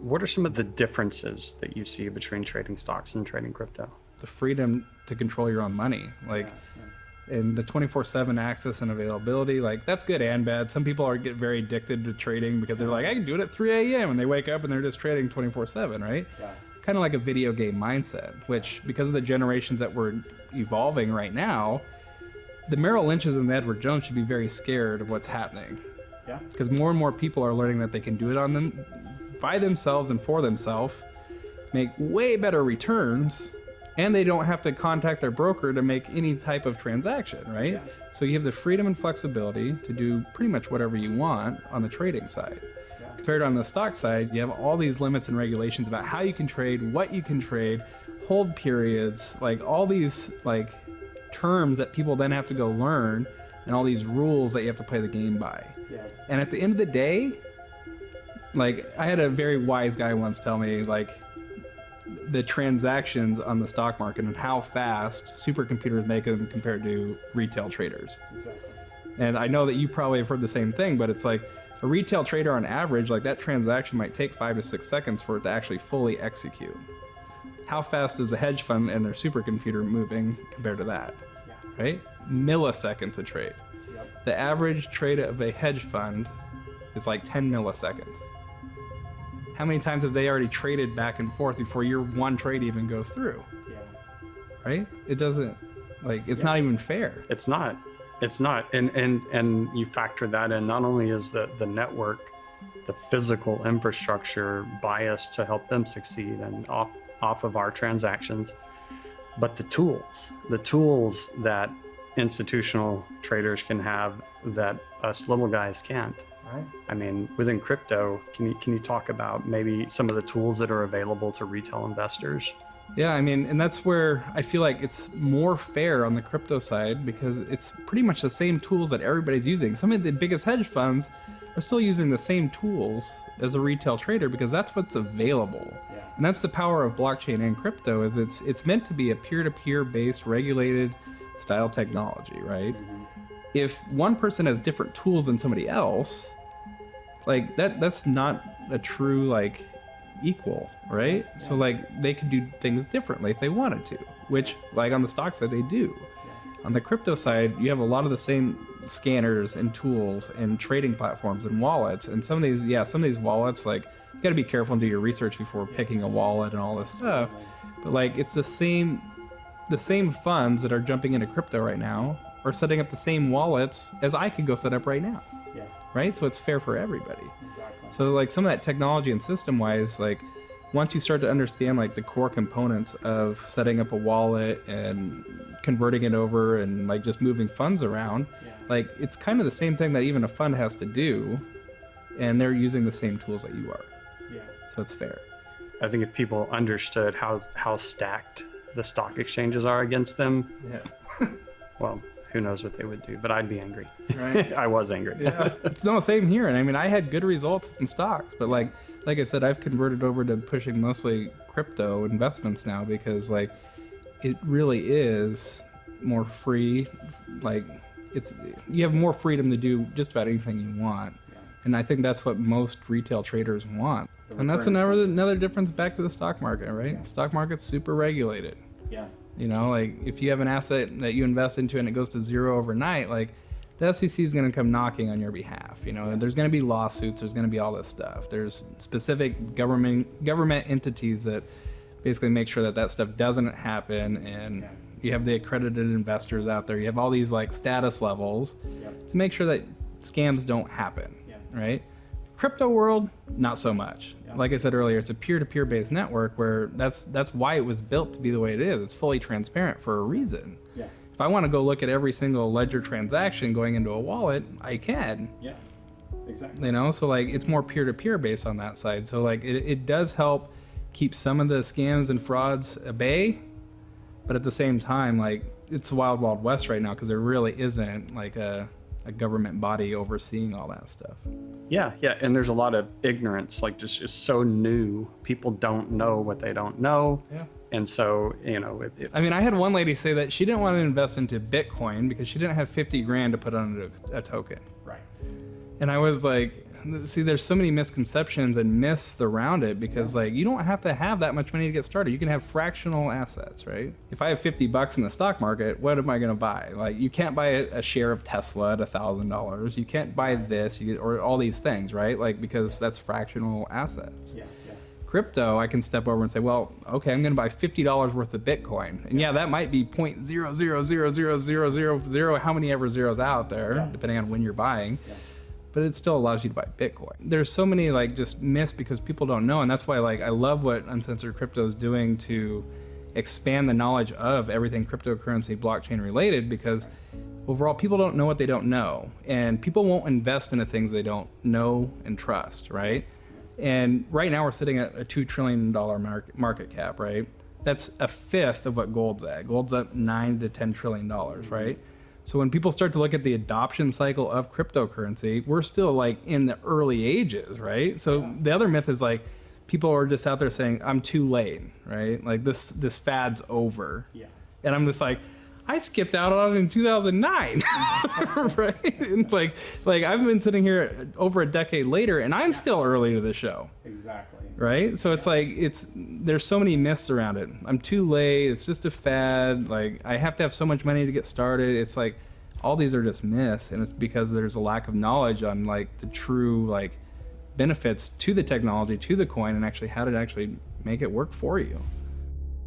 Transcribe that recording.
What are some of the differences that you see between trading stocks and trading crypto? The freedom to control your own money, like, and the 24/7 access and availability, like that's good and bad. Some people get very addicted to trading because they're like, I can do it at 3 a.m. and they wake up and they're just trading 24/7, right? Yeah. Kind of like a video game mindset, which because of the generations that we're evolving right now, the Merrill Lynches and the Edward Jones should be very scared of what's happening. Yeah. Because more and more people are learning that they can do it on them by themselves and for themselves, make way better returns, and they don't have to contact their broker to make any type of transaction, right? Yeah. So you have the freedom and flexibility to do pretty much whatever you want on the trading side. Yeah. Compared to on the stock side, you have all these limits and regulations about how you can trade, what you can trade, hold periods, like all these like terms that people then have to go learn, and all these rules that you have to play the game by. Yeah. And at the end of the day, like I had a very wise guy once tell me, like, the transactions on the stock market and how fast supercomputers make them compared to retail traders. Exactly. And I know that you probably have heard the same thing, but it's like a retail trader on average, like that transaction might take 5 to 6 seconds for it to actually fully execute. How fast is a hedge fund and their supercomputer moving compared to that? Yeah. Right? Milliseconds a trade. Yep. The average trade of a hedge fund is like 10 milliseconds. How many times have they already traded back and forth before your one trade even goes through? Yeah. Right? It doesn't, like, it's not even fair. It's not. And you factor that in. Not only is the network, the physical infrastructure biased to help them succeed and off of our transactions, but the tools that institutional traders can have that us little guys can't. Right. I mean, within crypto, can you talk about maybe some of the tools that are available to retail investors? Yeah, I mean, and that's where I feel like it's more fair on the crypto side because it's pretty much the same tools that everybody's using. Some of the biggest hedge funds are still using the same tools as a retail trader because that's what's available. Yeah. And that's the power of blockchain and crypto is it's meant to be a peer-to-peer based regulated style technology, right? Mm-hmm. If one person has different tools than somebody else, like that's not a true like equal, right? Yeah. So like they could do things differently if they wanted to, which like on the stock side they do. Yeah. On the crypto side, you have a lot of the same scanners and tools and trading platforms and wallets, and some of these wallets, like you got to be careful and do your research before picking a wallet and all this stuff. But like it's the same funds that are jumping into crypto right now are setting up the same wallets as I could go set up right now. Yeah. Right? So it's fair for everybody. Exactly. So like some of that technology and system wise, like once you start to understand like the core components of setting up a wallet and converting it over and like just moving funds around, Yeah. like it's kind of the same thing that even a fund has to do, and they're using the same tools that you are. Yeah. So it's fair. I think if people understood how stacked the stock exchanges are against them, Yeah. well, who knows what they would do, but I'd be angry. Right. I was angry. Yeah. It's no same here. And I mean, I had good results in stocks, but like I said, I've converted over to pushing mostly crypto investments now because like it really is more free. Like you have more freedom to do just about anything you want. Yeah. And I think that's what most retail traders want. And that's another difference back to the stock market, right? Yeah. Stock market's super regulated. Yeah. You know, like if you have an asset that you invest into and it goes to zero overnight, like the SEC is going to come knocking on your behalf. You know, and there's going to be lawsuits. There's going to be all this stuff. There's specific government entities that basically make sure that that stuff doesn't happen. And Yeah. you have the accredited investors out there. You have all these like status levels Yep. to make sure that scams don't happen. Yeah. Right? Crypto world, not so much. Yeah. Like I said earlier, it's a peer-to-peer based network where that's why it was built to be the way it is. It's fully transparent for a reason. Yeah. If I want to go look at every single ledger transaction going into a wallet, I can. Yeah. Exactly. You know, so like it's more peer-to-peer based on that side. So like it does help keep some of the scams and frauds at bay, but at the same time, like it's the wild, wild west right now because there really isn't like a government body overseeing all that stuff. Yeah, and there's a lot of ignorance, like just it's so new. People don't know what they don't know. Yeah. And so, I mean, I had one lady say that she didn't want to invest into Bitcoin because she didn't have 50 grand to put on a token. Right. And I was like, See, there's so many misconceptions and myths around it because like you don't have to have that much money to get started. You can have fractional assets, right? If I have $50 in the stock market, what am I going to buy? Like you can't buy a share of Tesla at $1,000. You can't buy this or all these things, right? Like because that's fractional assets. Yeah. Crypto, I can step over and say, well, okay, I'm going to buy $50 worth of Bitcoin. And yeah, that might be 0.0000000 how many ever zeros out there, depending on when you're buying. Yeah. But it still allows you to buy Bitcoin. There's so many like just myths because people don't know. And that's why like I love what Uncensored Crypto is doing to expand the knowledge of everything cryptocurrency, blockchain related, because overall people don't know what they don't know. And people won't invest in the things they don't know and trust, right? And right now we're sitting at a $2 trillion market cap, right? That's a fifth of what gold's at. Gold's at $9 to $10 trillion, right? So when people start to look at the adoption cycle of cryptocurrency, we're still like in the early ages, right? So the other myth is like people are just out there saying, I'm too late, right? Like this fad's over. Yeah. And I'm just like, I skipped out on it in 2009, right? And like I've been sitting here over a decade later, and I'm still early to the show. Exactly. Right? So it's like there's so many myths around it. I'm too late. It's just a fad. Like I have to have so much money to get started. It's like all these are just myths, and it's because there's a lack of knowledge on like the true like benefits to the technology, to the coin, and actually how to actually make it work for you.